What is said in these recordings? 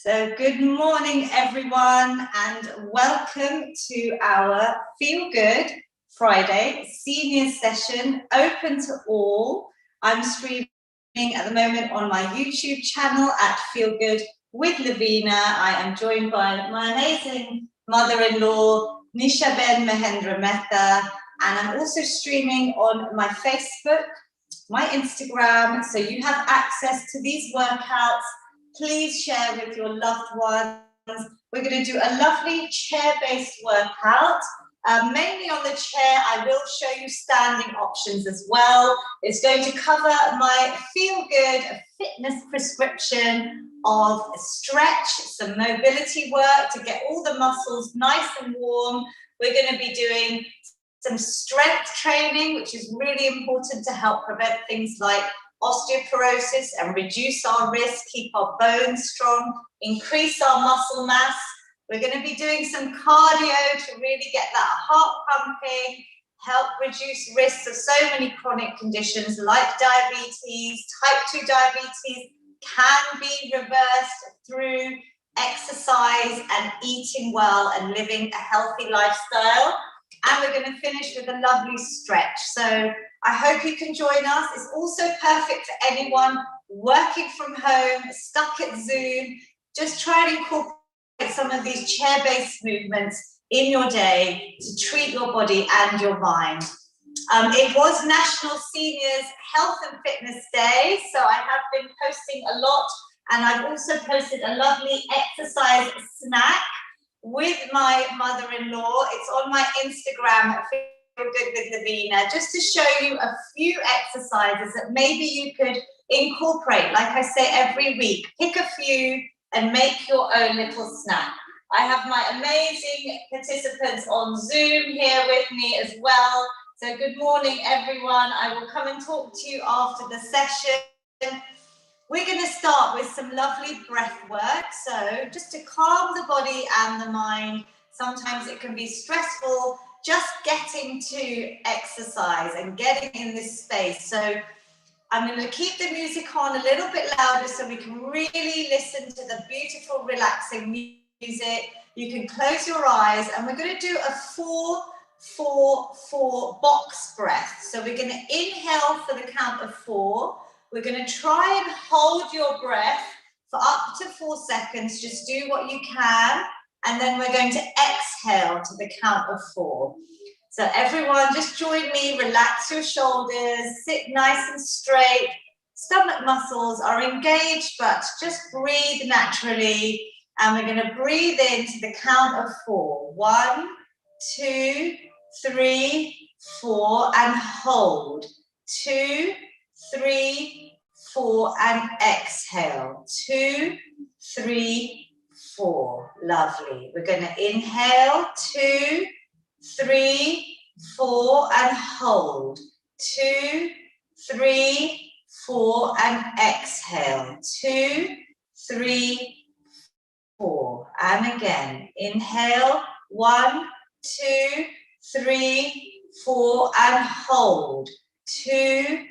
So good morning, everyone, and welcome to our Feel Good Friday senior session, open to all. I'm streaming at the moment on my YouTube channel at Feel Good with Lavina. I am joined by my amazing mother-in-law, Nisha Ben Mahendra Mehta, and I'm also streaming on my Facebook, my Instagram, so you have access to these workouts. Please share with your loved ones. We're going to do a lovely chair-based workout. Mainly on the chair, I will show you standing options as well. It's going to cover my Feel Good fitness prescription of stretch, some mobility work to get all the muscles nice and warm. We're going to be doing some strength training, which is really important to help prevent things like osteoporosis and reduce our risk, keep our bones strong, increase our muscle mass. We're going to be doing some cardio to really get that heart pumping, help reduce risks of so many chronic conditions like diabetes. Type 2 diabetes can be reversed through exercise and eating well and living a healthy lifestyle. And we're going to finish with a lovely stretch. So I hope you can join us. It's also perfect for anyone working from home, stuck at Zoom. Just try and incorporate some of these chair-based movements in your day to treat your body and your mind. It was National Seniors Health and Fitness Day, so I have been posting a lot, and I've also posted a lovely exercise snack with my mother-in-law. It's on my Instagram, Feel Good with Lavina, just to show you a few exercises that maybe you could incorporate. Like I say every week, pick a few and make your own little snack. I have my amazing participants on Zoom here with me as well. So good morning, everyone. I will come and talk to you after the session. We're going to start with some lovely breath work. So just to calm the body and the mind. Sometimes it can be stressful just getting to exercise and getting in this space. So I'm going to keep the music on a little bit louder so we can really listen to the beautiful, relaxing music. You can close your eyes, and we're going to do a 4-4-4 box breath. So we're going to inhale for the count of 4. We're going to try and hold your breath for up to 4 seconds. Just do what you can. And then we're going to exhale to the count of 4. So everyone, just join me. Relax your shoulders. Sit nice and straight. Stomach muscles are engaged, but just breathe naturally. And we're going to breathe in to the count of 4. 1, 2, 3, 4, and hold. 2, 3, 4, and exhale. 2, 3, 4. Lovely. We're going to inhale. 2, 3, 4, and hold. 2, 3, 4, and exhale. 2, 3, 4. And again, inhale. 1, 2, 3, 4, and hold. 2,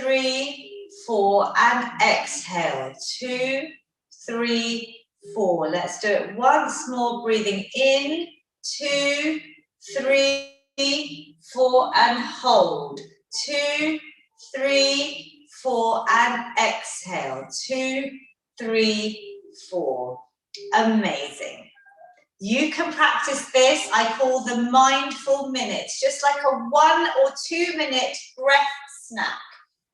3, 4, and exhale. 2, 3, 4. Let's do it once more. Breathing in. 2, 3, 4, and hold. 2, 3, 4, and exhale. 2, 3, 4. Amazing. You can practice this. I call the mindful minutes, just like a 1 or 2 minute breath snack,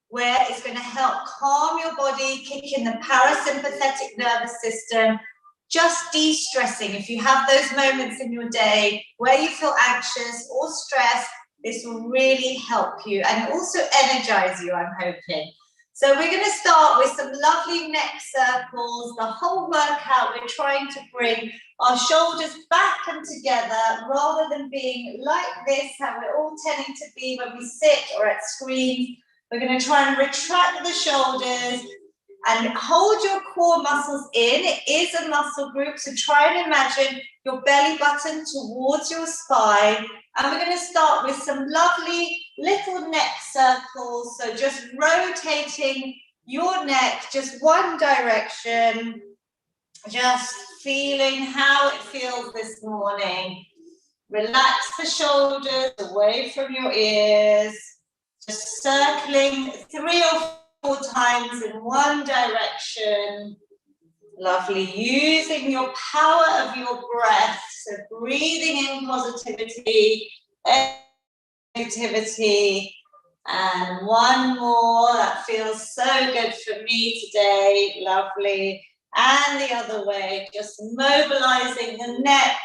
where it's going to help calm your body, kick in the parasympathetic nervous system, just de-stressing. If you have those moments in your day where you feel anxious or stressed, this will really help you and also energize you, I'm hoping. So we're going to start with some lovely neck circles. The whole workout, we're trying to bring our shoulders back and together rather than being like this, how we're all tending to be when we sit or at screens. We're going to try and retract the shoulders and hold your core muscles in. It is a muscle group, so try and imagine your belly button towards your spine. And we're going to start with some lovely little neck circles. So just rotating your neck just one direction. Just feeling how it feels this morning. Relax the shoulders away from your ears. Just circling 3 or 4 times in one direction. Lovely. Using your power of your breath. So breathing in positivity, negativity. And one more. That feels so good for me today. Lovely. And the other way, just mobilizing the neck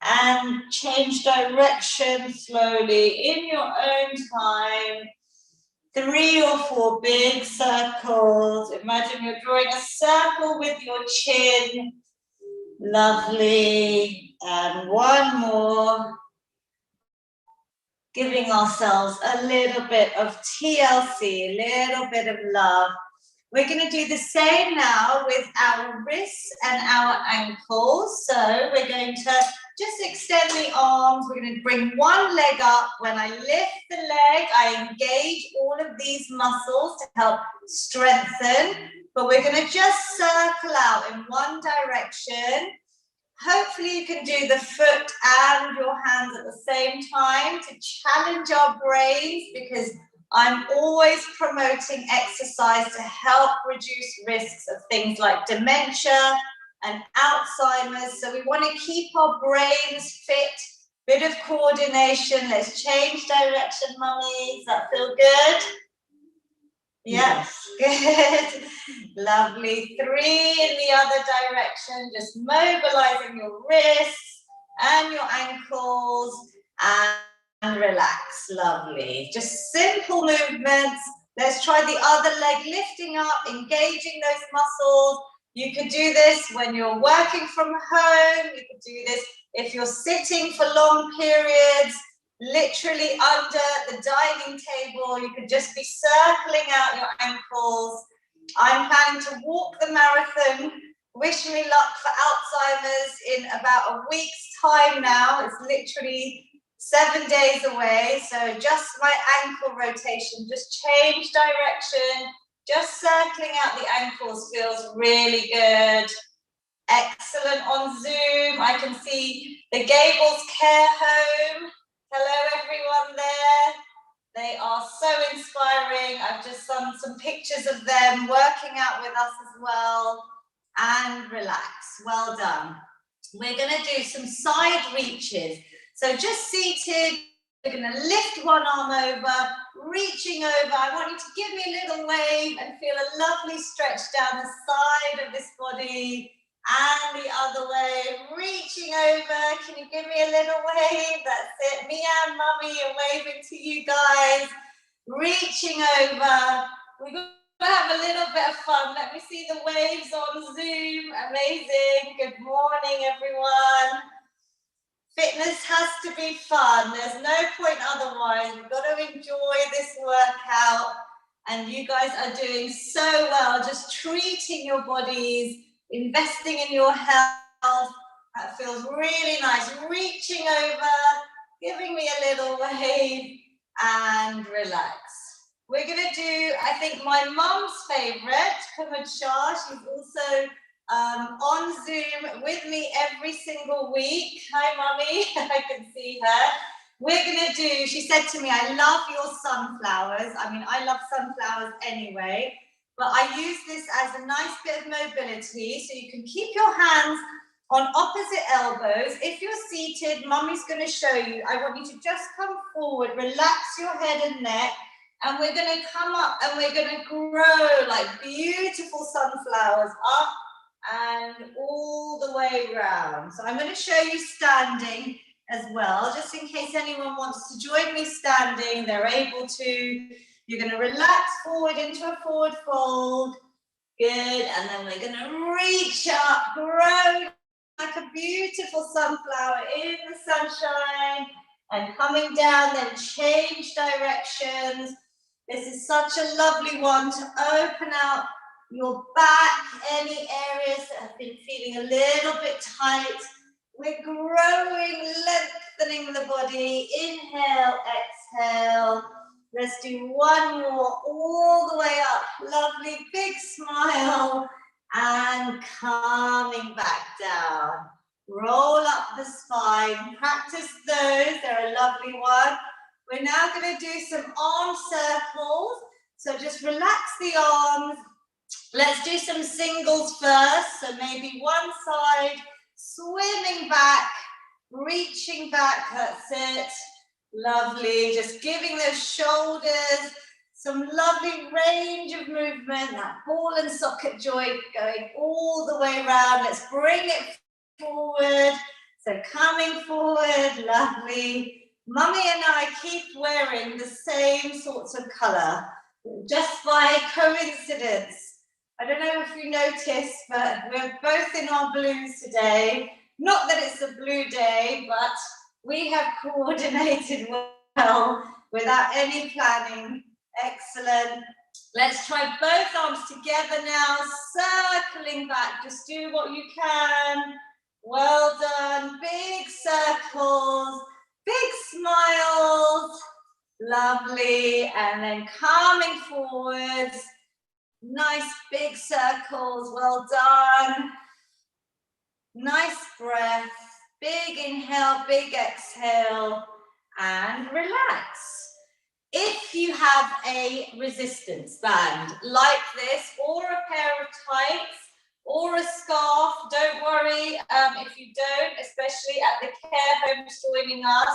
and change direction slowly in your own time. 3 or 4 big circles. Imagine you're drawing a circle with your chin. Lovely. And one more. Giving ourselves a little bit of TLC, a little bit of love. We're going to do the same now with our wrists and our ankles. So we're going to just extend the arms. We're going to bring one leg up. When I lift the leg, I engage all of these muscles to help strengthen. But we're going to just circle out in one direction. Hopefully you can do the foot and your hands at the same time to challenge our brains, because I'm always promoting exercise to help reduce risks of things like dementia and Alzheimer's. So we want to keep our brains fit, bit of coordination. Let's change direction, mummy. Does that feel good? Yes, good. Lovely. 3 in the other direction. Just mobilizing your wrists and your ankles and relax. Lovely. Just simple movements. Let's try the other leg, lifting up, engaging those muscles. You could do this when you're working from home. You could do this if you're sitting for long periods. Literally under the dining table, you could just be circling out your ankles. I'm planning to walk the marathon. Wish me luck for Alzheimer's in about a week's time now. It's literally 7 days away. So just my ankle rotation, just change direction, just circling out the ankles feels really good. Excellent on Zoom. I can see the Gables Care Home. Hello everyone there. They are so inspiring. I've just done some pictures of them working out with us as well. And relax. Well done. We're going to do some side reaches. So just seated, we're going to lift one arm over, reaching over. I want you to give me a little wave and feel a lovely stretch down the side of this body. And the other way, reaching over. Can you give me a little wave? That's it. Me and mummy are waving to you guys. Reaching over. We're going to have a little bit of fun. Let me see the waves on Zoom. Amazing. Good morning, everyone. Fitness has to be fun. There's no point otherwise. We've got to enjoy this workout. And you guys are doing so well. Just treating your bodies, investing in your health. That feels really nice. Reaching over, giving me a little wave, and relax. We're going to do, I think, my mum's favorite, Kumad Shah. She's also on Zoom with me every single week. Hi, mummy. I can see her. We're going to do, she said to me, I love your sunflowers. I mean, I love sunflowers anyway. But I use this as a nice bit of mobility, so you can keep your hands on opposite elbows. If you're seated, mummy's going to show you. I want you to just come forward, relax your head and neck, and we're going to come up and we're going to grow like beautiful sunflowers up and all the way around. So I'm going to show you standing as well, just in case anyone wants to join me standing, they're able to. You're going to relax forward into a forward fold. Good. And then we're going to reach up, grow like a beautiful sunflower in the sunshine. And coming down, then change directions. This is such a lovely one to open out your back, any areas that have been feeling a little bit tight. We're growing, lengthening the body. Inhale, exhale. Let's do one more, all the way up. Lovely, big smile. And coming arms. Let's do some singles first. So maybe one side, swimming back, reaching back, that's it. Lovely, just giving those shoulders some lovely range of movement, that ball and socket joint going all the way around. Let's bring it forward. So coming forward, lovely. Mummy and I keep wearing the same sorts of colour, just by coincidence. I don't know if you noticed, but we're both in our blues today. Not that it's a blue day, but we have coordinated well without any planning. Excellent. Let's try both arms together now, circling back. Just do what you can. Well done. Big circles, big smiles. Lovely. And then coming forwards. Nice big circles. Well done. Nice breath. Big inhale, big exhale, and relax. If you have a resistance band like this, or a pair of tights, or a scarf, don't worry if you don't, especially at the care homes joining us.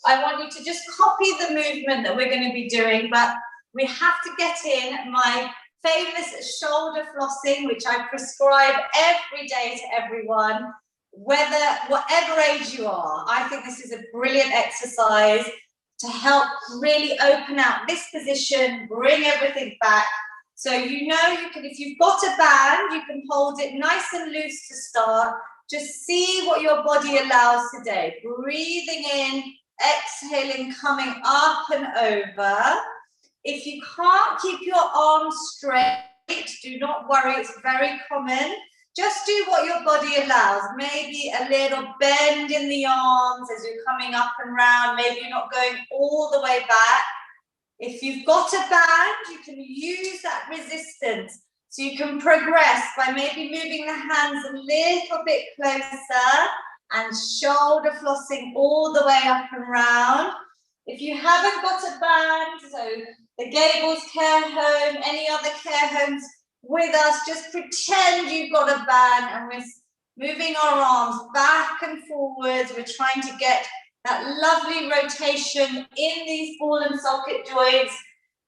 I want you to just copy the movement that we're going to be doing, but we have to get in my famous shoulder flossing, which I prescribe every day to everyone, whatever age you are. I think this is a brilliant exercise to help really open out this position, bring everything back. So you know you can, if you've got a band, you can hold it nice and loose to start. Just see what your body allows today. Breathing in, exhaling, coming up and over. If you can't keep your arms straight, do not worry, it's very common. Just do what your body allows. Maybe a little bend in the arms as you're coming up and round. Maybe you're not going all the way back. If you've got a band, you can use that resistance. So you can progress by maybe moving the hands a little bit closer and shoulder flossing all the way up and round. If you haven't got a band, so the Gables Care Home, any other care homes with us, just pretend you've got a band and we're moving our arms back and forwards. We're trying to get that lovely rotation in these ball and socket joints.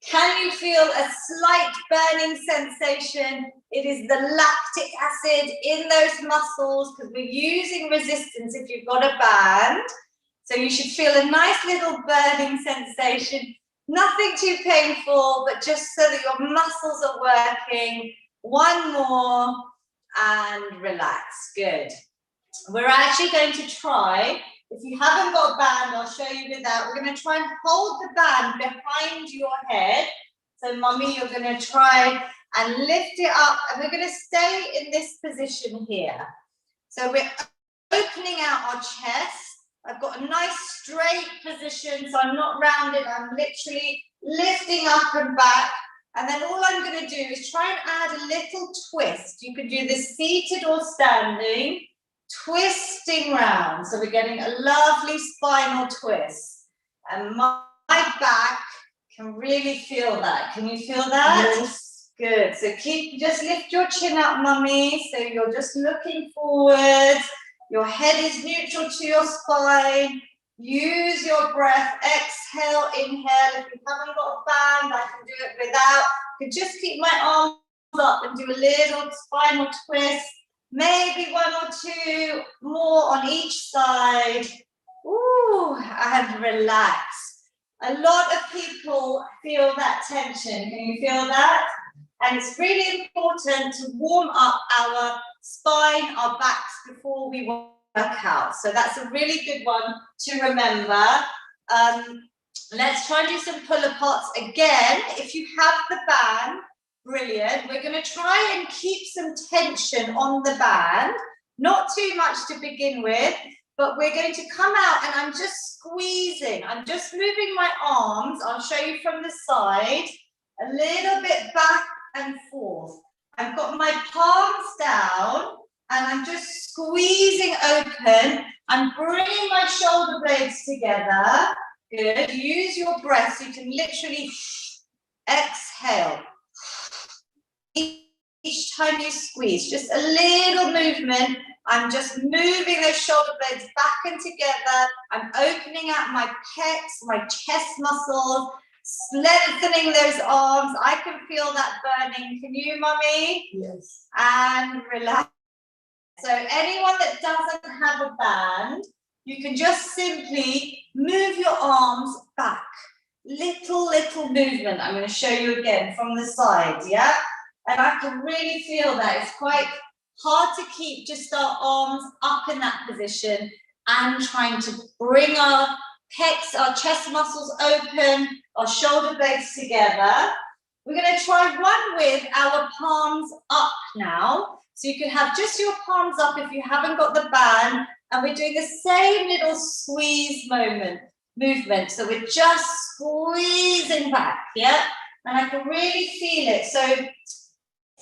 Can you feel a slight burning sensation? It is the lactic acid in those muscles because we're using resistance if you've got a band. So you should feel a nice little burning sensation. Nothing too painful, but just so that your muscles are working. One more and relax. Good. We're actually going to try, if you haven't got a band, I'll show you without. We're going to try and hold the band behind your head. So Mummy, you're going to try and lift it up, and we're going to stay in this position here. So we're opening out our chest. I've got a nice straight position, so I'm not rounded, I'm literally lifting up and back. And then all I'm going to do is try and add a little twist. You can do this seated or standing, twisting round. So we're getting a lovely spinal twist. And my back can really feel that. Can you feel that? Yes. Good. So just lift your chin up, Mummy. So you're just looking forward. Your head is neutral to your spine. Use your breath. Exhale, inhale. If you haven't got a band, I can do it without. I can just keep my arms up and do a little spinal twist. Maybe one or two more on each side. Ooh, and relax. A lot of people feel that tension. Can you feel that? And it's really important to warm up our spine, our backs before we work out. So that's a really good one to remember. Let's try and do some pull-aparts again. If you have the band, brilliant. We're going to try and keep some tension on the band. Not too much to begin with, but we're going to come out and I'm just squeezing. I'm just moving my arms. I'll show you from the side. A little bit back and forth. I've got my palms down and I'm just squeezing open. I'm bringing my shoulder blades together. Good. Use your breath so you can literally exhale. each time you squeeze, just a little movement. I'm just moving those shoulder blades back and together. I'm opening up my pecs, my chest muscles, lengthening those arms. I can feel that burning. Can you, mummy? Yes. And relax. So anyone that doesn't have a band, you can just simply move your arms back. Little movement. I'm going to show you again from the side, yeah? And I can really feel that. It's quite hard to keep just our arms up in that position and trying to bring our pecs, our chest muscles open, our shoulder blades together. We're going to try one with our palms up now. So you can have just your palms up if you haven't got the band, and we're doing the same little squeeze movement. So we're just squeezing back, yeah? And I can really feel it. So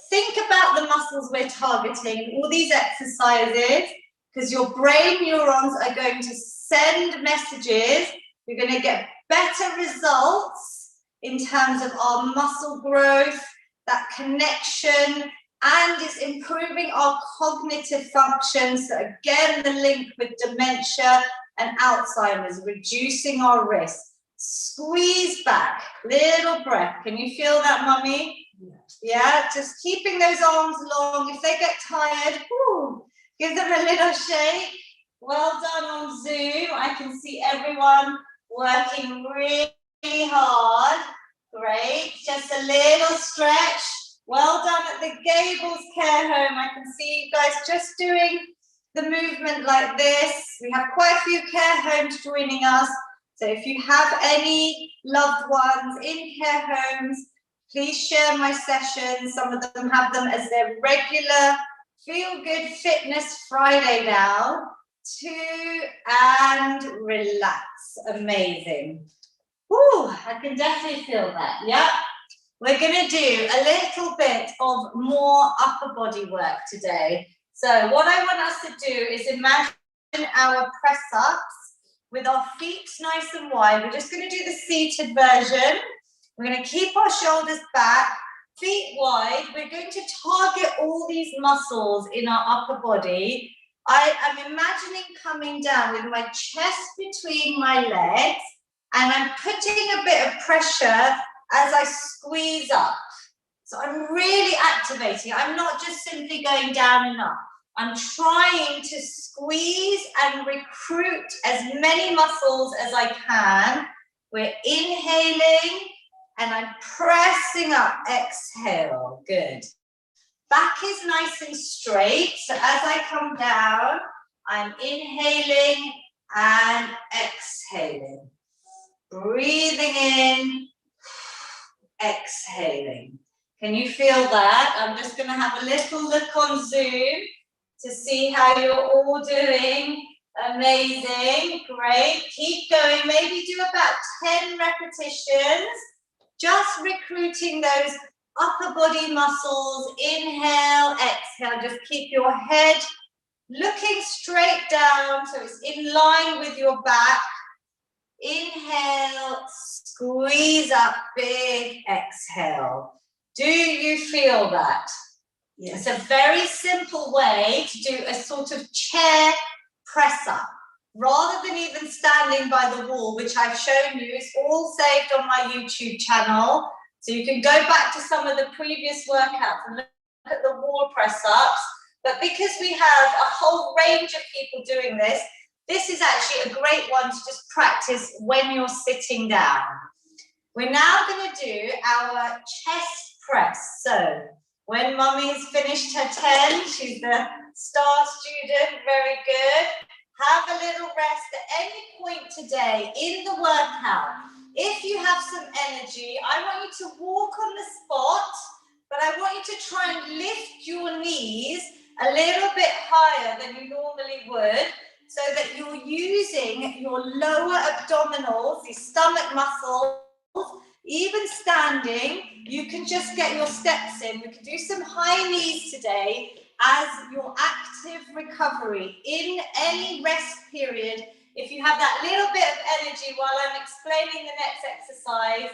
think about the muscles we're targeting, all these exercises, because your brain neurons are going to send messages. You're going to get better results in terms of our muscle growth, that connection, and it's improving our cognitive functions. So again, the link with dementia and Alzheimer's, reducing our risk. Squeeze back, little breath. Can you feel that, mummy? Yeah, just keeping those arms long. If they get tired, give them a little shake. Well done on Zoom. I can see everyone working really hard. Great, just a little stretch. Well done at the Gables Care Home. I can see you guys just doing the movement like this. We have quite a few care homes joining us. So if you have any loved ones in care homes, please share my sessions. Some of them have them as their regular Feel Good Fitness Friday now. And relax. Amazing. Woo, I can definitely feel that. Yeah. We're going to do a little bit of more upper body work today. So what I want us to do is imagine our press-ups with our feet nice and wide. We're just going to do the seated version. We're going to keep our shoulders back, feet wide. We're going to target all these muscles in our upper body. I am imagining coming down with my chest between my legs, and I'm putting a bit of pressure as I squeeze up. So I'm really activating. I'm not just simply going down and up. I'm trying to squeeze and recruit as many muscles as I can. We're inhaling and I'm pressing up. Exhale. Good. Back is nice and straight. So as I come down, I'm inhaling and exhaling. Breathing in, exhaling. Can you feel that? I'm just going to have a little look on Zoom to see how you're all doing. Amazing. Great. Keep going. Maybe do about 10 repetitions. Just recruiting those upper body muscles. Inhale, exhale. Just keep your head looking straight down so it's in line with your back. Inhale, squeeze up, big exhale. Do you feel that? Yes. It's a very simple way to do a sort of chair press up. Rather than even standing by the wall, which I've shown you, it's all saved on my YouTube channel. So you can go back to some of the previous workouts and look at the wall press ups. But because we have a whole range of people doing this, this is actually a great one to just practice when you're sitting down. We're now going to do our chest press. So when mummy's finished her 10, she's the star student, very good. Have a little rest at any point today in the workout. If you have some energy, I want you to walk on the spot, but I want you to try and lift your knees a little bit higher than you normally would, so that you're using your lower abdominals, the stomach muscles. Even standing, you can just get your steps in. We can do some high knees today as your active recovery in any rest period. If you have that little bit of energy while I'm explaining the next exercise,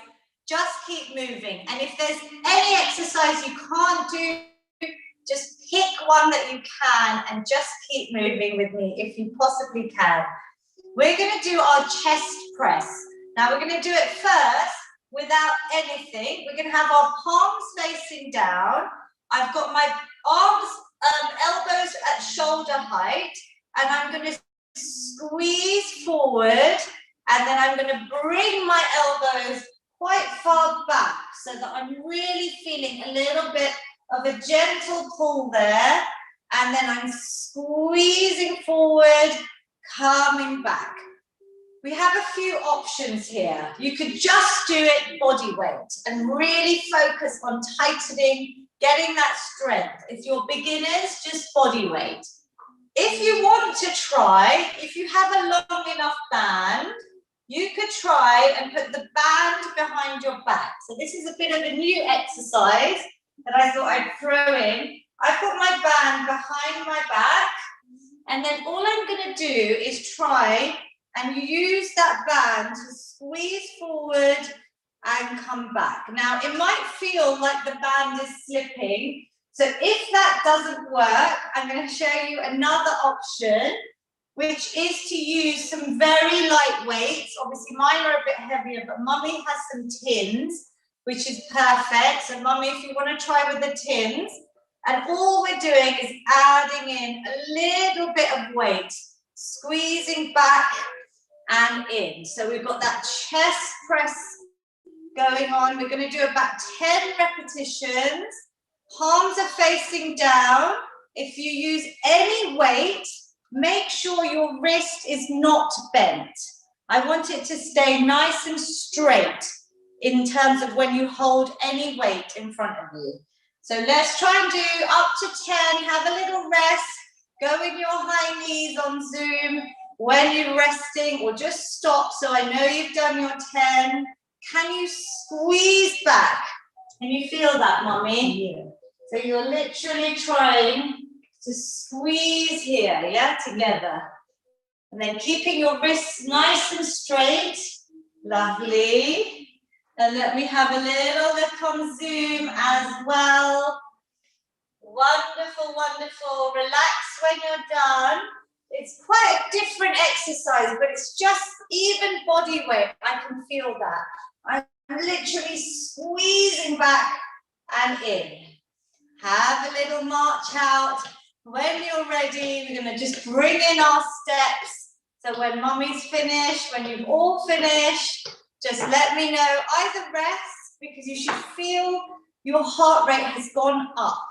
just keep moving. And if there's any exercise you can't do, Just pick one that you can and just keep moving with me if you possibly can. We're going to do our chest press. Now we're going to do it first without anything. We're going to have our palms facing down. I've got my arms, elbows at shoulder height, and I'm going to squeeze forward, and then I'm going to bring my elbows quite far back so that I'm really feeling a little bit of a gentle pull there, and then I'm squeezing forward, coming back. We have a few options here. You could just do it body weight and really focus on tightening, getting that strength. If you're beginners, just body weight. If you want to try, if you have a long enough band, you could try and put the band behind your back. So this is a bit of a new exercise that I thought I'd throw in. I've got my band behind my back, and then all I'm going to do is try and use that band to squeeze forward and come back. Now, it might feel like the band is slipping. So if that doesn't work, I'm going to show you another option, which is to use some very light weights. Obviously, mine are a bit heavier, but Mummy has some tins, which is perfect. So Mummy, if you want to try with the tins, and all we're doing is adding in a little bit of weight, squeezing back and in. So we've got that chest press going on. We're going to do about 10 repetitions. Palms are facing down. If you use any weight, make sure your wrist is not bent. I want it to stay nice and straight in terms of when you hold any weight in front of you. So let's try and do up to 10. Have a little rest. Go in your high knees on Zoom when you're resting, or just stop so I know you've done your 10. Can you squeeze back? Can you feel that, Mummy? Yeah. So you're literally trying to squeeze here, yeah, together. And then keeping your wrists nice and straight. Lovely. And let me have a little look on Zoom as well. Wonderful, wonderful. Relax when you're done. It's quite a different exercise, but it's just even body weight. I can feel that. I'm literally squeezing back and in. Have a little march out. When you're ready, we're going to just bring in our steps. So when Mummy's finished, when you've all finished, just let me know. Either rest, because you should feel your heart rate has gone up.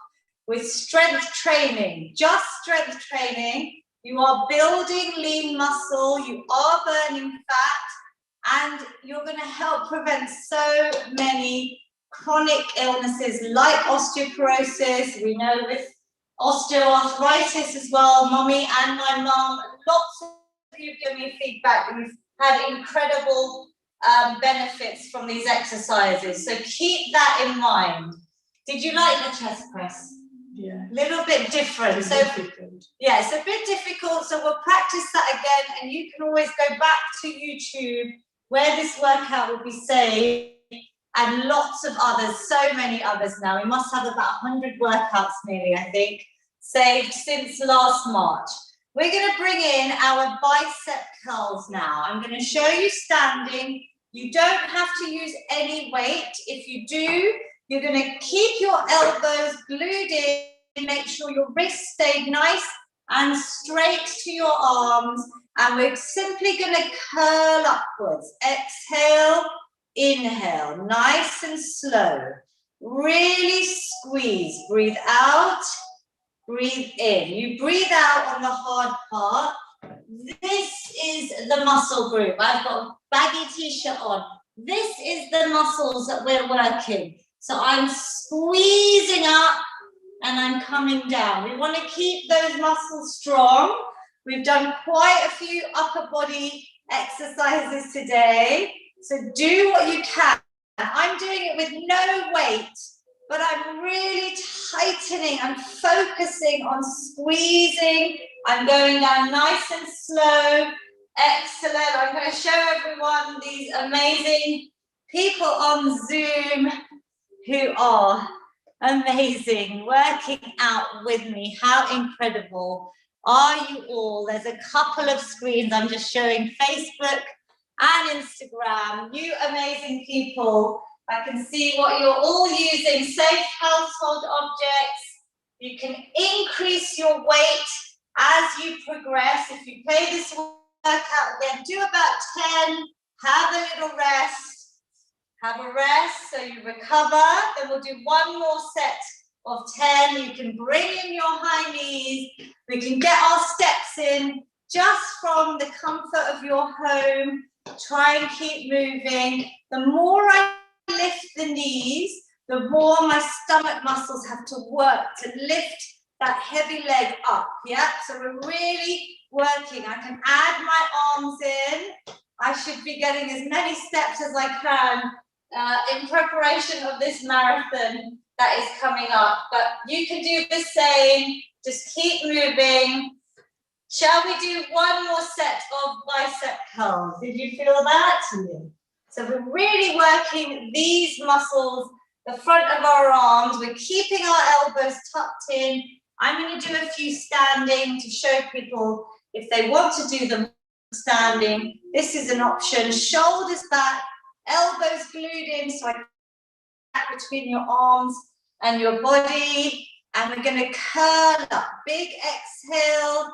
With strength training, just strength training, you are building lean muscle, you are burning fat, and you're going to help prevent so many chronic illnesses like osteoporosis. We know with osteoarthritis as well, Mummy and my mum, lots of you give me feedback and you've had incredible benefits from these exercises. So keep that in mind. Did you like the chest press? Yeah. A little bit different. So yeah, it's a bit difficult. So we'll practice that again, and you can always go back to YouTube where this workout will be saved, and lots of others, so many others now. We must have about 100 workouts nearly, I think, saved since last March. We're going to bring in our bicep curls now. I'm going to show you standing. You don't have to use any weight. If you do, you're going to keep your elbows glued in, make sure your wrists stay nice and straight to your arms, and we're simply going to curl upwards. Exhale, inhale, nice and slow. Really squeeze. Breathe out, breathe in. You breathe out on the hard part. This is the muscle group. I've got a baggy t-shirt on. This is the muscles that we're working. So I'm squeezing up and I'm coming down. We want to keep those muscles strong. We've done quite a few upper body exercises today. So do what you can. I'm doing it with no weight, but I'm really tightening. I'm focusing on squeezing. I'm going down nice and slow. Excellent. I'm going to show everyone these amazing people on Zoom who are Amazing, working out with me. How incredible are you all? There's a couple of screens. I'm just showing Facebook and Instagram. You amazing people. I can see what you're all using. Safe household objects. You can increase your weight as you progress. If you play this workout again, do about 10. Have a little rest. Have a rest so you recover. Then we'll do one more set of 10. You can bring in your high knees. We can get our steps in just from the comfort of your home. Try and keep moving. The more I lift the knees, the more my stomach muscles have to work to lift that heavy leg up. Yeah, so we're really working. I can add my arms in. I should be getting as many steps as I can in preparation of this marathon that is coming up, but you can do the same. Just keep moving. Shall we do one more set of bicep curls? Did you feel that? So we're really working these muscles, the front of our arms. We're keeping our elbows tucked in. I'm going to do a few standing to show people if they want to do them standing. This is an option. Shoulders back, elbows glued in, so I can between your arms and your body. And we're going to curl up. Big exhale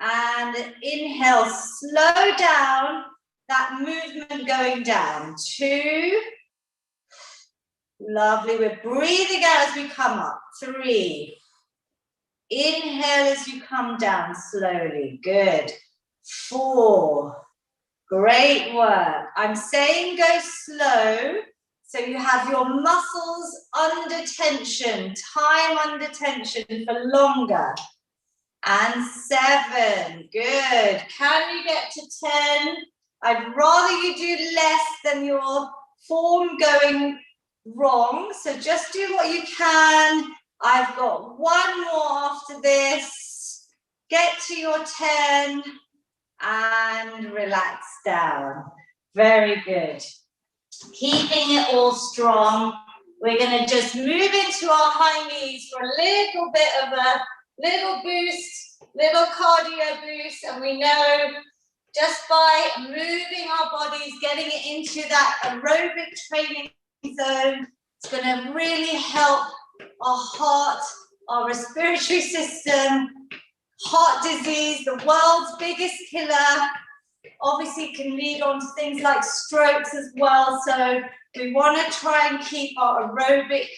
and inhale. Slow down that movement going down. 2. Lovely. We're breathing out as we come up. 3. Inhale as you come down slowly. Good. 4. Great work. I'm saying go slow, so you have your muscles under tension, time under tension for longer. And 7. Good. Can you get to 10? I'd rather you do less than your form going wrong. So just do what you can. I've got one more after this. Get to your 10. And relax down. Very good. Keeping it all strong. We're going to just move into our high knees for a little bit of a little boost, little cardio boost. And we know just by moving our bodies, getting it into that aerobic training zone, it's going to really help our heart, our respiratory system. Heart disease, the world's biggest killer, obviously can lead on to things like strokes as well. So we want to try and keep our aerobic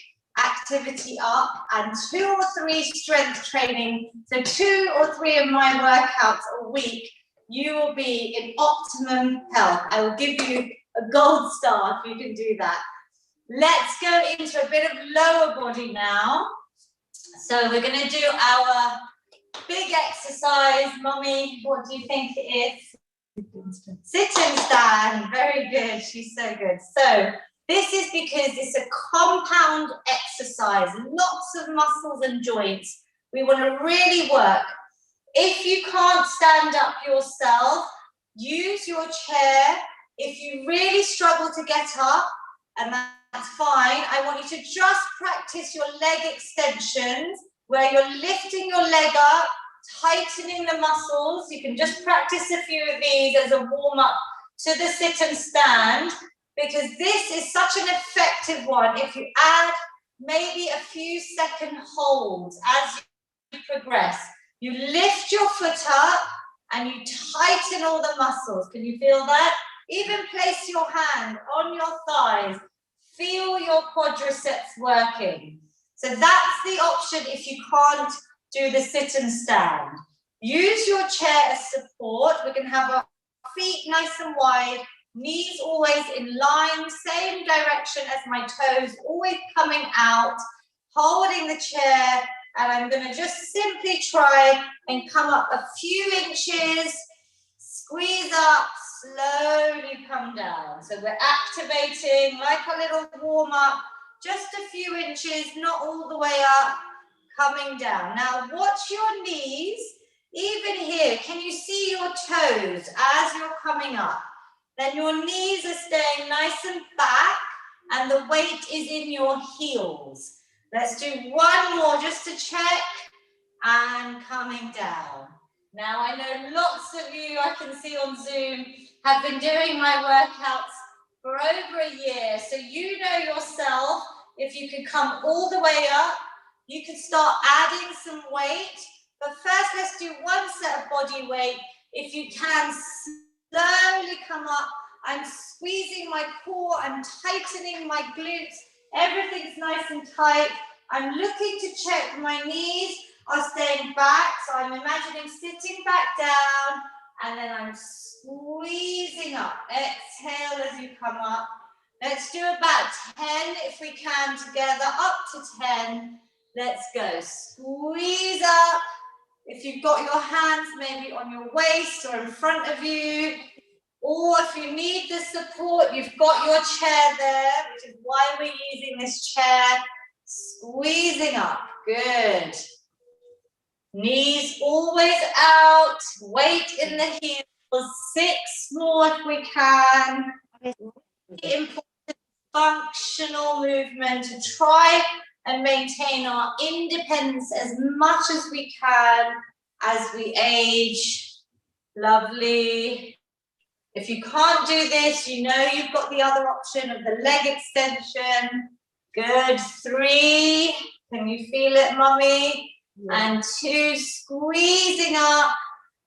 activity up, and 2 or 3 strength training. So 2 or 3 of my workouts a week, you will be in optimum health. I will give you a gold star if you can do that. Let's go into a bit of lower body now. So we're going to do our big exercise. Mummy, what do you think it is? Sit and stand. Very good. She's so good. So this is because it's a compound exercise, lots of muscles and joints. We want to really work. If you can't stand up yourself, use your chair. If you really struggle to get up, and that's fine, I want you to just practice your leg extensions, where you're lifting your leg up, tightening the muscles. You can just practice a few of these as a warm-up to the sit and stand, because this is such an effective one. If you add maybe a few second holds as you progress, you lift your foot up and you tighten all the muscles. Can you feel that? Even place your hand on your thighs. Feel your quadriceps working. So that's the option if you can't do the sit and stand. Use your chair as support. We can have our feet nice and wide, knees always in line, same direction as my toes, always coming out, holding the chair, and I'm going to just simply try and come up a few inches, squeeze up, slowly come down. So we're activating like a little warm-up, just a few inches, not all the way up, coming down. Now watch your knees, even here. Can you see your toes as you're coming up? Then your knees are staying nice and back, and the weight is in your heels. Let's do one more just to check, and coming down. Now I know lots of you I can see on Zoom have been doing my workouts for over a year, so you know yourself, if you can come all the way up, you can start adding some weight, but first let's do one set of body weight. If you can, slowly come up. I'm squeezing my core, I'm tightening my glutes, everything's nice and tight. I'm looking to check my knees are staying back, so I'm imagining sitting back down, and then I'm squeezing up. Exhale as you come up. Let's do about 10 if we can together, up to 10. Let's go. Squeeze up. If you've got your hands maybe on your waist or in front of you, or if you need the support, you've got your chair there, which is why we're using this chair. Squeezing up. Good. Knees always out, weight in the heels, 6 more if we can. Really important functional movement to try and maintain our independence as much as we can as we age. Lovely. If you can't do this, you know you've got the other option of the leg extension. Good. 3. Can you feel it, mummy? And 2, squeezing up.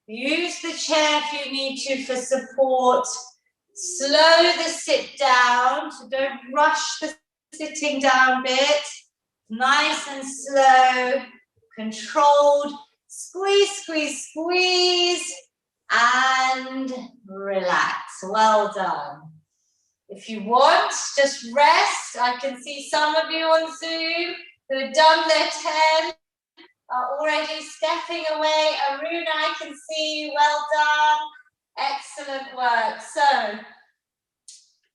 Use the chair if you need to for support. Slow the sit down, so don't rush the sitting down bit. Nice and slow, controlled. Squeeze, squeeze, squeeze, and relax. Well done. If you want, just rest. I can see some of you on Zoom who have done their 10. Are already stepping away. Aruna, I can see you. Well done. Excellent work. So,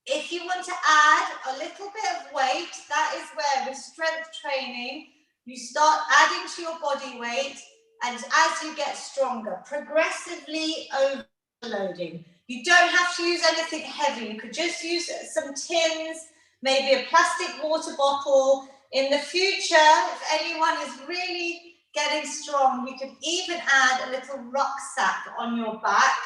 if you want to add a little bit of weight, that is where with strength training, you start adding to your body weight, and as you get stronger, progressively overloading. You don't have to use anything heavy. You could just use some tins, maybe a plastic water bottle. In the future, if anyone is really getting strong, you could even add a little rucksack on your back,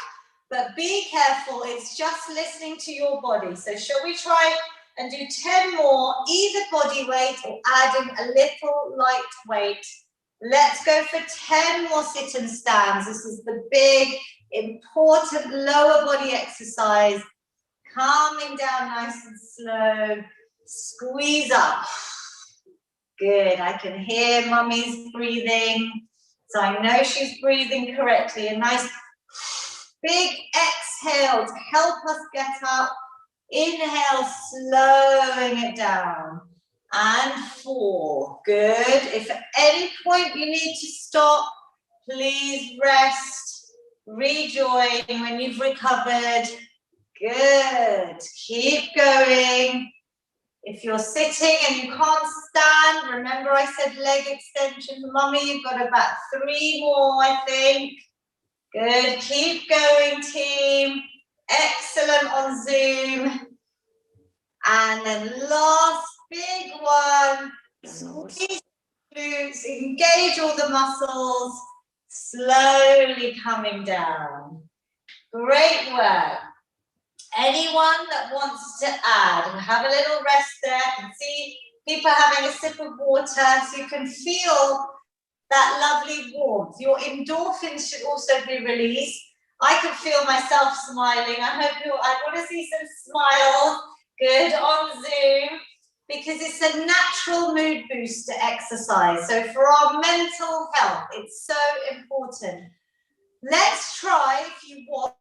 but be careful, it's just listening to your body. So shall we try and do 10 more, either body weight or adding a little light weight? Let's go for 10 more sit and stands. This is the big, important lower body exercise. Calming down nice and slow. Squeeze up. Good, I can hear mummy's breathing. So I know she's breathing correctly. A nice big exhale to help us get up. Inhale, slowing it down. And 4. Good. If at any point you need to stop, please rest. Rejoin when you've recovered. Good. Keep going. If you're sitting and you can't stand, remember I said leg extension. Mummy, you've got about 3 more, I think. Good. Keep going, team. Excellent on Zoom. And then last big one. Squeeze the glutes, engage all the muscles. Slowly coming down. Great work. Anyone that wants to add, have a little rest there. I can see people having a sip of water, so you can feel that lovely warmth. Your endorphins should also be released. I can feel myself smiling. I want to see some smiles. Good on Zoom, because it's a natural mood booster exercise. So for our mental health, it's so important. Let's try, if you want,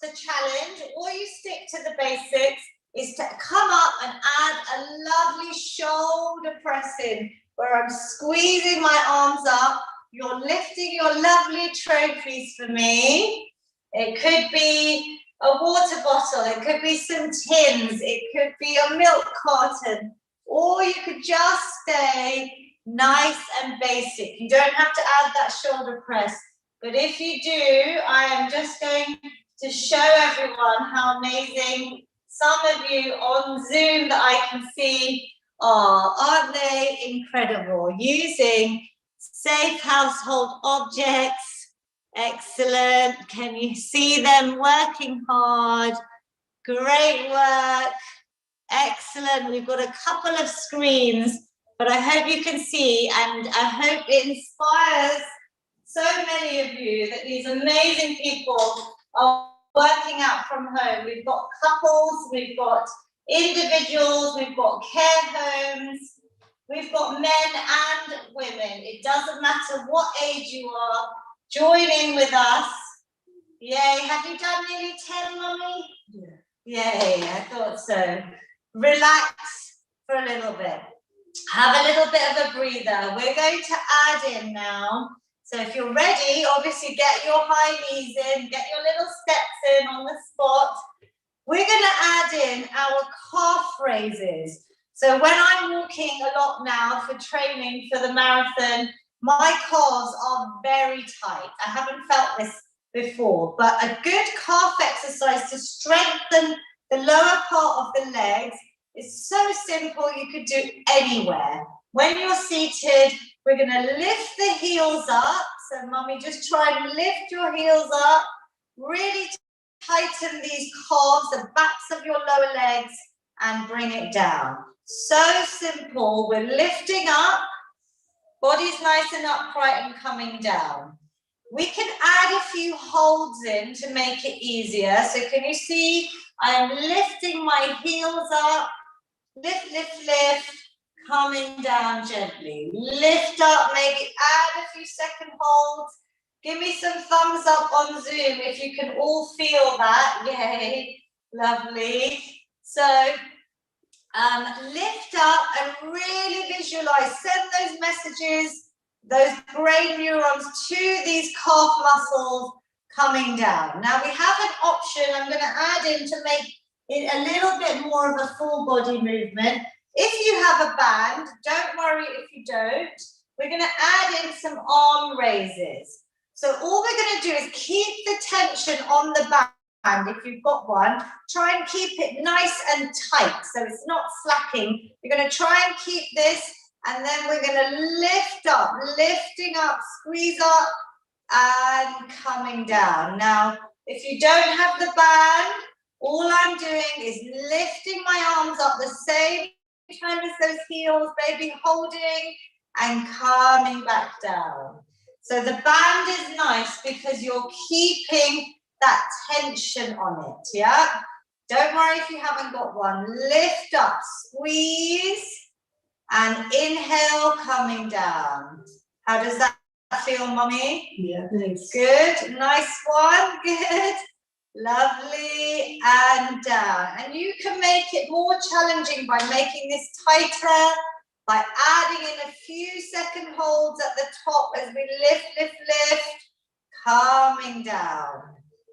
the challenge, or you stick to the basics, is to come up and add a lovely shoulder press in, where I'm squeezing my arms up. You're lifting your lovely trophies for me. It could be a water bottle, it could be some tins, it could be a milk carton, or you could just stay nice and basic. You don't have to add that shoulder press, but if you do, I am just going to show everyone how amazing some of you on Zoom that I can see Oh, aren't they incredible? Using safe household objects. Excellent. Can you see them working hard? Great work. Excellent. We've got a couple of screens, but I hope you can see, and I hope it inspires so many of you that these amazing people are working out from home. We've got couples, we've got individuals, we've got care homes, we've got men and women. It doesn't matter what age you are, join in with us. Yay, have you done nearly 10, Mummy? Yeah. Yay, I thought so. Relax for a little bit. Have a little bit of a breather. We're going to add in now. So if you're ready, obviously get your high knees in, get your little steps in on the spot. We're going to add in our calf raises. So when I'm walking a lot now for training for the marathon, my calves are very tight. I haven't felt this before, but a good calf exercise to strengthen the lower part of the legs is so simple, you could do anywhere. When you're seated, we're going to lift the heels up. So Mummy, just try and lift your heels up. Really tighten these calves, the backs of your lower legs, and bring it down. So simple. We're lifting up. Body's nice and upright and coming down. We can add a few holds in to make it easier. So can you see I'm lifting my heels up, lift, lift, lift, coming down gently. Lift up, maybe add a few second holds. Give me some thumbs up on Zoom if you can all feel that. Yay, lovely. So lift up and really visualize, send those messages, those brain neurons to these calf muscles coming down. Now we have an option I'm going to add in to make it a little bit more of a full body movement. If you have a band, don't worry if you don't. We're going to add in some arm raises. So all we're going to do is keep the tension on the band. If you've got one, try and keep it nice and tight so it's not slacking. You're going to try and keep this, and then we're going to lift up, lifting up, squeeze up, and coming down. Now, if you don't have the band, all I'm doing is lifting my arms up the same time as those heels, maybe holding and coming back down. So the band is nice because you're keeping that tension on it, yeah? Don't worry if you haven't got one. Lift up, squeeze, and inhale, coming down. How does that feel, Mummy? Yeah, thanks. Good, nice one, good. Lovely, and down. And you can make it more challenging by making this tighter, by adding in a few second holds at the top as we lift, lift, lift, calming down.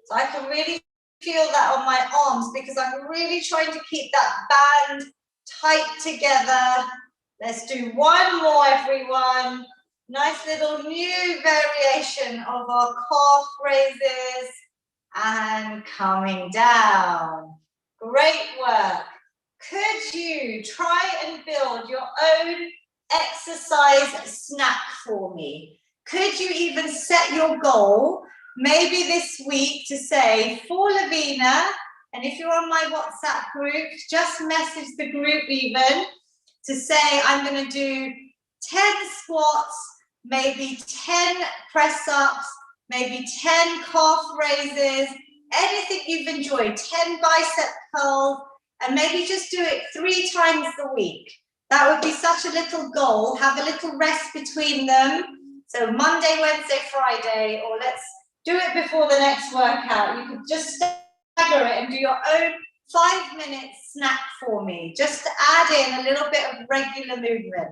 So I can really feel that on my arms because I'm really trying to keep that band tight together. Let's do one more, everyone. Nice little new variation of our calf raises and coming down. Great work. Could you try and build your own exercise snack for me? Could you even set your goal, maybe this week, to say, for Lavina, and if you're on my WhatsApp group, just message the group even, to say, I'm going to do 10 squats, maybe 10 press-ups, maybe 10 calf raises, anything you've enjoyed, 10 bicep curls, and maybe just do it 3 times a week. That would be such a little goal. Have a little rest between them. So Monday, Wednesday, Friday, or let's do it before the next workout. You could just stagger it and do your own 5-minute snack for me, just to add in a little bit of regular movement.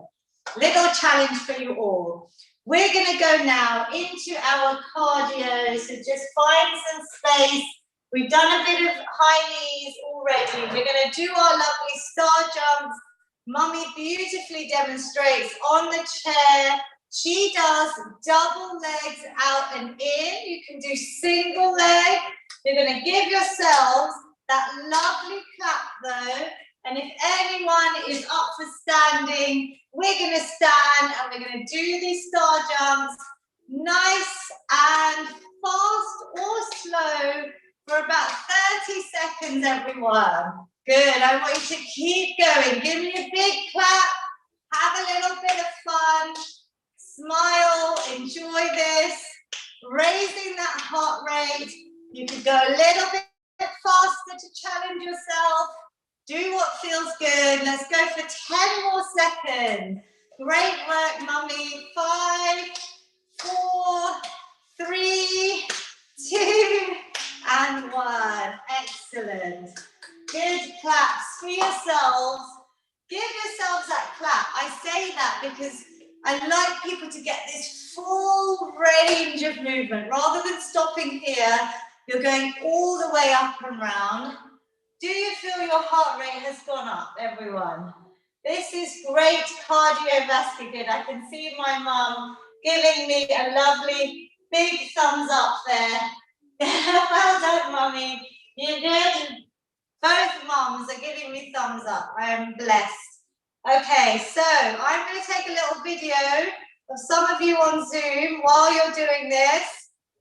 Little challenge for you all. We're going to go now into our cardio, so just find some space. We've done a bit of high knees already. We're going to do our lovely star jumps. Mummy beautifully demonstrates on the chair. She does double legs out and in. You can do single leg. You're going to give yourselves that lovely clap though And if anyone is up for standing, we're going to stand and we're going to do these star jumps nice and fast or slow for about 30 seconds, everyone. Good. I want you to keep going. Give me a big clap. Have a little bit of fun. Smile. Enjoy this. Raising that heart rate. You could go a little bit faster to challenge yourself. Do what feels good. Let's go for 10 more seconds. Great work, mummy. 5, 4, 3, 2, and 1. Excellent. Good claps for yourselves. Give yourselves that clap. I say that because I like people to get this full range of movement. Rather than stopping here, you're going all the way up and round. Do you feel your heart rate has gone up, everyone? This is great cardiovascular good. I can see my mum giving me a lovely big thumbs up there. Well done, mummy. You did. Both mums are giving me thumbs up. I am blessed. Okay, so I'm going to take a little video of some of you on Zoom while you're doing this.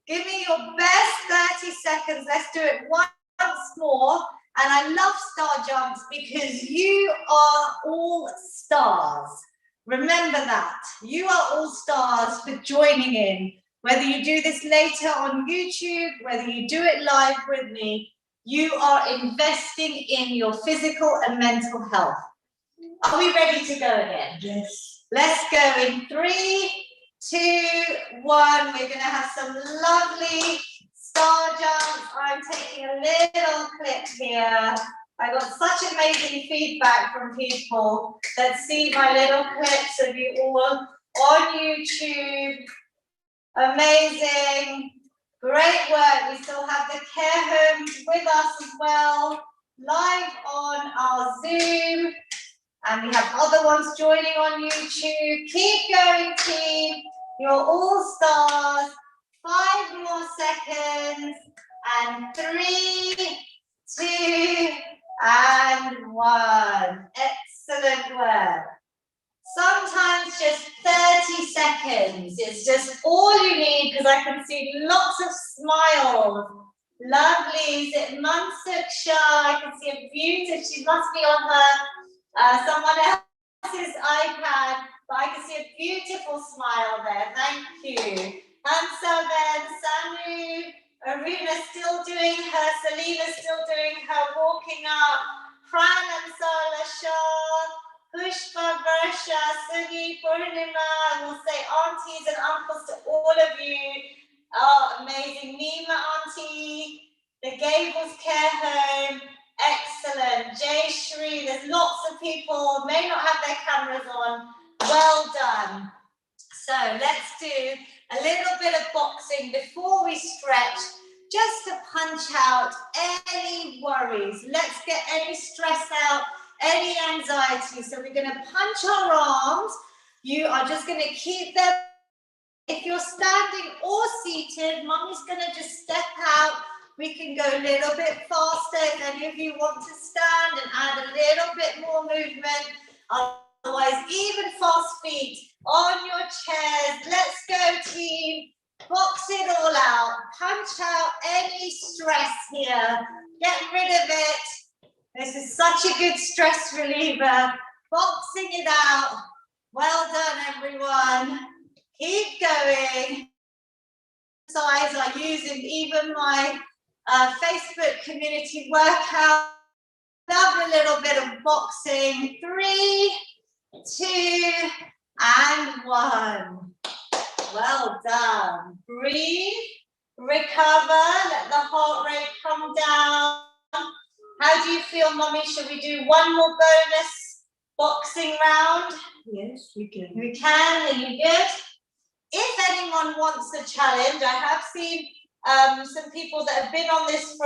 Give me your best 30 seconds. Let's do it once more. And I love star jumps because you are all stars. Remember that. You are all stars for joining in. Whether you do this later on YouTube, whether you do it live with me, you are investing in your physical and mental health. Are we ready to go again? Yes. Let's go in 3, 2, 1. We're going to have some lovely star jumps. I'm taking a little clip here. I got such amazing feedback from people that see my little clips of you all on YouTube. Amazing. Great work. We still have the care homes with us as well, live on our Zoom. And we have other ones joining on YouTube. Keep going, team. You're all stars. 5 more seconds. And 3, 2, and 1. Excellent work. Sometimes just 30 seconds. It's just all you need because I can see lots of smiles. Lovely. Is it Mansuksha? I can see a beautiful. She must be on her someone else's iPad, but I can see a beautiful smile there. Thank you. Hansaben, Sanu, Aruna still doing her, Selena still doing her walking up. Pran and Sala Shah, Pushpa, Varsha, Sugi, Purnima, we'll say aunties and uncles to all of you. Oh, amazing. Nima auntie, the Gables Care Home. Excellent. Jay Shri, there's lots of people, may not have their cameras on. Well done. So let's do a little bit of boxing before we stretch, just to punch out any worries. Let's get any stress out, any anxiety. So we're going to punch our arms. You are just going to keep them. If you're standing or seated, Mummy's going to just step out. We can go a little bit faster if any of you want to stand and add a little bit more movement. Otherwise, even fast feet on your chairs. Let's go, team. Box it all out. Punch out any stress here. Get rid of it. This is such a good stress reliever. Boxing it out. Well done, everyone. Keep going. Size I use in even my Facebook community workout. Love a little bit of boxing. 3, 2, and 1. Well done. Breathe, recover, let the heart rate come down. How do you feel, Mummy? Should we do one more bonus boxing round? Yes, we can. We can, are you good? If anyone wants a challenge, I have seen some people that have been on this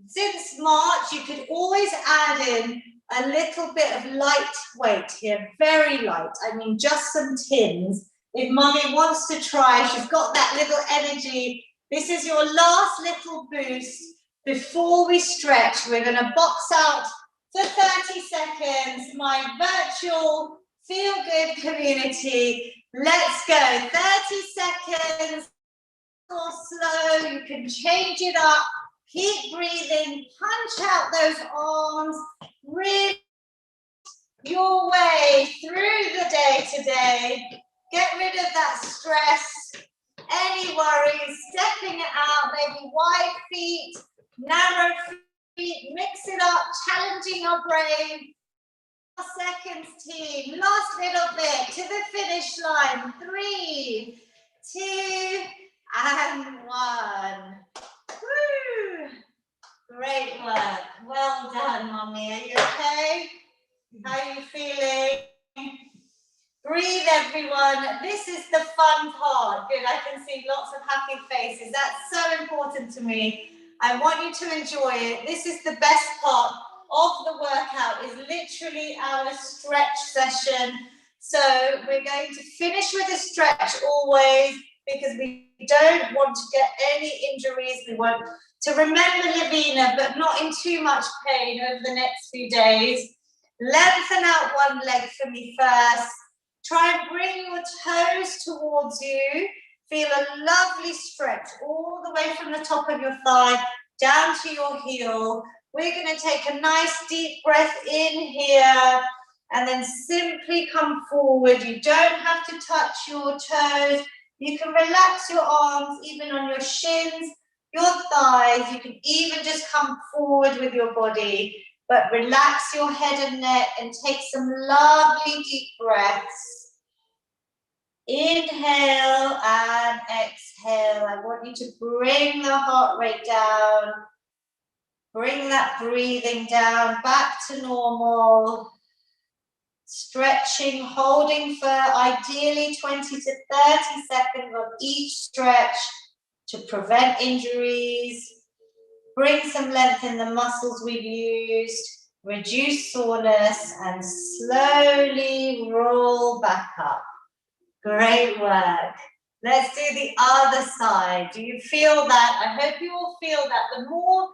since March. You could always add in a little bit of light weight here, very light. I mean, just some tins. If Mummy wants to try, she's got that little energy. This is your last little boost before we stretch. We're going to box out for 30 seconds, my virtual Feel Good community. Let's go, 30 seconds, or slow, you can change it up, keep breathing, punch out those arms, really your way through the day today. Get rid of that stress, any worries, stepping it out, maybe wide feet, narrow feet, mix it up, challenging your brain. Seconds, team, last little bit to the finish line. 3, 2, and 1. Woo! Great work. Well done, Mommy. Are you okay? How are you feeling? Breathe, everyone. This is the fun part. Good, I can see lots of happy faces. That's so important to me. I want you to enjoy it. This is the best part of the workout, is literally our stretch session. So we're going to finish with a stretch always, because we don't want to get any injuries. We want to remember Lavina, but not in too much pain over the next few days. Lengthen out one leg for me first. Try and bring your toes towards you. Feel a lovely stretch all the way from the top of your thigh down to your heel. We're going to take a nice deep breath in here and then simply come forward. You don't have to touch your toes. You can relax your arms even on your shins, your thighs. You can even just come forward with your body, but relax your head and neck and take some lovely deep breaths. Inhale and exhale. I want you to bring the heart rate down. Bring that breathing down back to normal. Stretching, holding for ideally 20 to 30 seconds of each stretch to prevent injuries. Bring some length in the muscles we've used. Reduce soreness and slowly roll back up. Great work. Let's do the other side. Do you feel that? I hope you all feel that. The more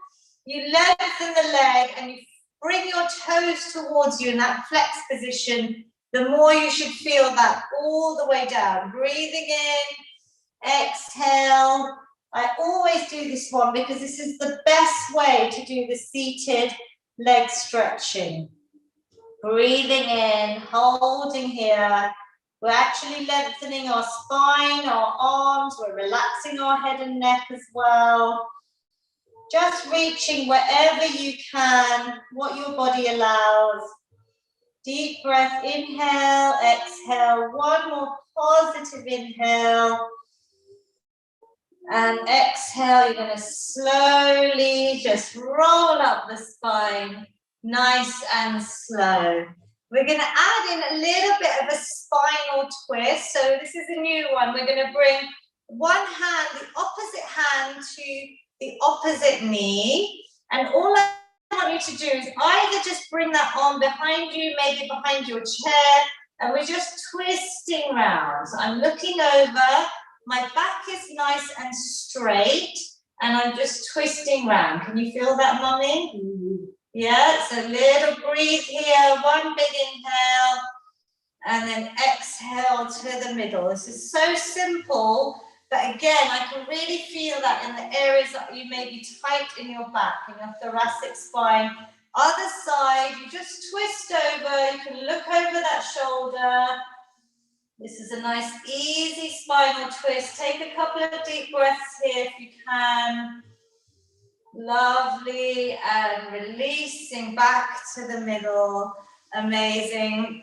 you lengthen the leg and you bring your toes towards you in that flex position, the more you should feel that all the way down. Breathing in, exhale. I always do this one because this is the best way to do the seated leg stretching. Breathing in, holding here. We're actually lengthening our spine, our arms. We're relaxing our head and neck as well. Just reaching wherever you can, what your body allows. Deep breath, inhale, exhale. One more positive inhale. And exhale, you're going to slowly just roll up the spine, nice and slow. We're going to add in a little bit of a spinal twist. So this is a new one. We're going to bring one hand, the opposite hand to the opposite knee. And all I want you to do is either just bring that arm behind you, maybe behind your chair, and we're just twisting round. So I'm looking over. My back is nice and straight, and I'm just twisting round. Can you feel that, Mummy? Yeah, so little breathe here, one big inhale, and then exhale to the middle. This is so simple, but again, I can really feel that in the areas that you may be tight in your back, in your thoracic spine. Other side, you just twist over, you can look over that shoulder. This is a nice, easy spinal twist. Take a couple of deep breaths here if you can. Lovely, and releasing back to the middle. Amazing.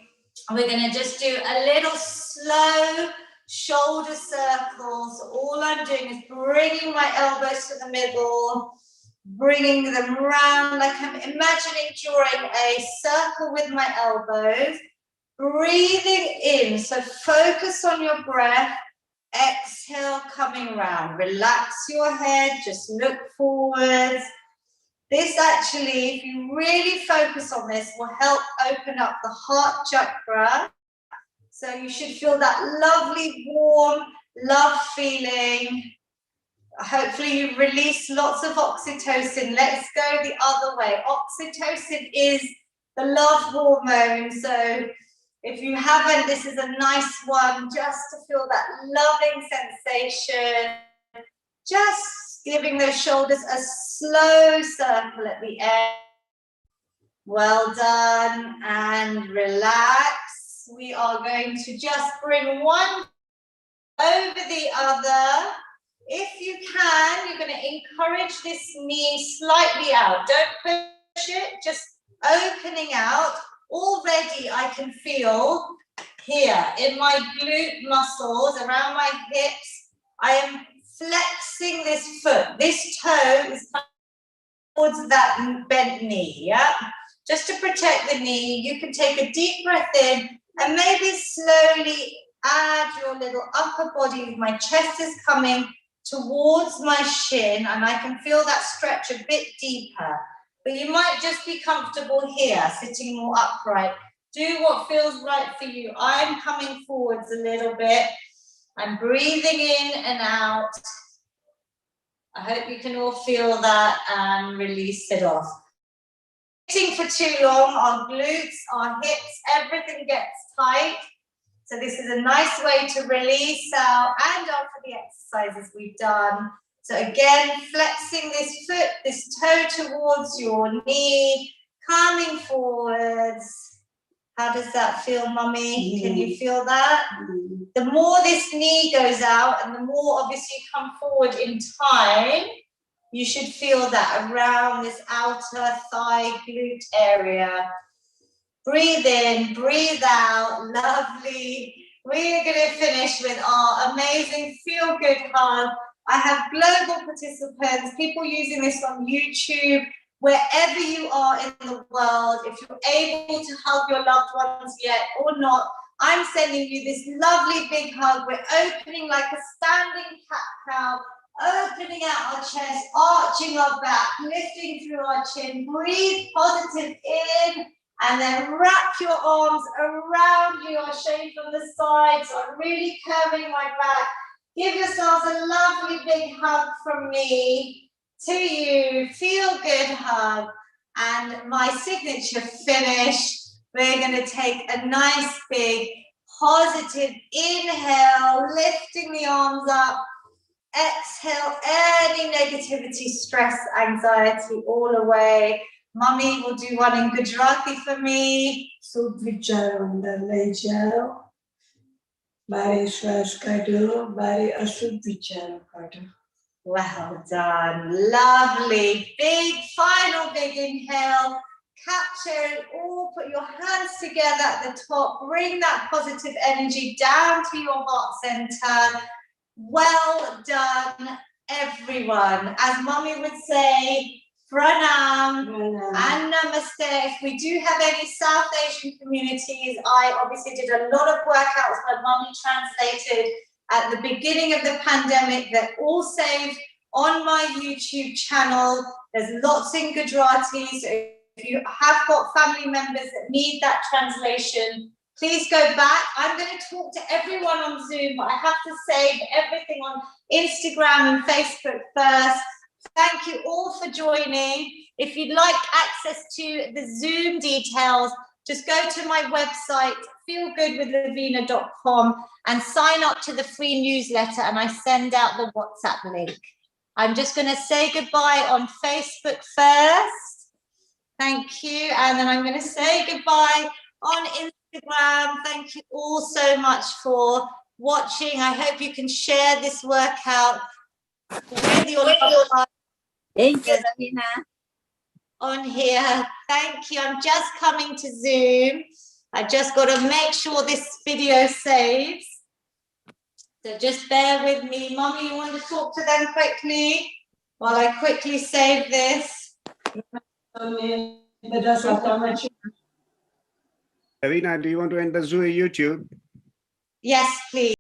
We're going to just do a little slow shoulder circles. All I'm doing is bringing my elbows to the middle, bringing them round like I'm imagining drawing a circle with my elbows. Breathing in, so focus on your breath. Exhale, coming round. Relax your head, just look forwards. This actually, if you really focus on this, will help open up the heart chakra. So you should feel that lovely, warm, love feeling. Hopefully you release lots of oxytocin. Let's go the other way. Oxytocin is the love hormone. So if you haven't, this is a nice one just to feel that loving sensation. Just giving those shoulders a slow circle at the end. Well done, and relax. We are going to just bring one over the other. If you can, you're going to encourage this knee slightly out. Don't push it, just opening out. Already I can feel here in my glute muscles, around my hips, I am flexing this foot. This toe is towards that bent knee, yeah? Just to protect the knee, you can take a deep breath in and maybe slowly add your little upper body. My chest is coming towards my shin and I can feel that stretch a bit deeper. But you might just be comfortable here, sitting more upright. Do what feels right for you. I'm coming forwards a little bit. I'm breathing in and out. I hope you can all feel that and release it off. Sitting for too long, our glutes, our hips, everything gets tight. So this is a nice way to release out and after the exercises we've done. So again, flexing this foot, this toe towards your knee, coming forwards. How does that feel, Mummy? Can you feel that? The more this knee goes out and the more obviously you come forward in time, you should feel that around this outer thigh glute area. Breathe in, breathe out, lovely. We're going to finish with our amazing Feel Good hug. I have global participants, people using this on YouTube, wherever you are in the world. If you're able to hug your loved ones yet or not, I'm sending you this lovely big hug. We're opening like a standing cat-cow, opening out our chest, arching our back, lifting through our chin. Breathe positive in. And then wrap your arms around you. I'll show you from the side. So I'm really curving my back. Give yourselves a lovely big hug from me to you. Feel good hug. And my signature finish. We're going to take a nice big positive inhale, lifting the arms up. Exhale any negativity, stress, anxiety all away. Mummy will do one in Gujarati for me. શુભ વિચારો અંદર લઈ જાઓ. બારે શ્વાસ કાઢો, બારે અશુભ વિચારો કાઢો. Well done. Lovely. Big, final big inhale. Capture it all. Put your hands together at the top. Bring that positive energy down to your heart center. Well done, everyone. As Mummy would say, Pranam and Namaste. If we do have any South Asian communities, I obviously did a lot of workouts that Mummy translated at the beginning of the pandemic. They're all saved on my YouTube channel. There's lots in Gujarati. So if you have got family members that need that translation, please go back. I'm going to talk to everyone on Zoom, but I have to save everything on Instagram and Facebook first. Thank you all for joining. If you'd like access to the Zoom details, just go to my website, feelgoodwithlavina.com, and sign up to the free newsletter, and I send out the WhatsApp link. I'm just going to say goodbye on Facebook first. Thank you. And then I'm going to say goodbye on Instagram. Thank you all so much for watching. I hope you can share this workout with your loved ones. Thank you, Lavina. On here. Thank you. I'm just coming to Zoom. I just got to make sure this video saves. So just bear with me. Mummy, you want to talk to them quickly while I quickly save this? Lavina, do you want to enter Zoom YouTube? Yes, please.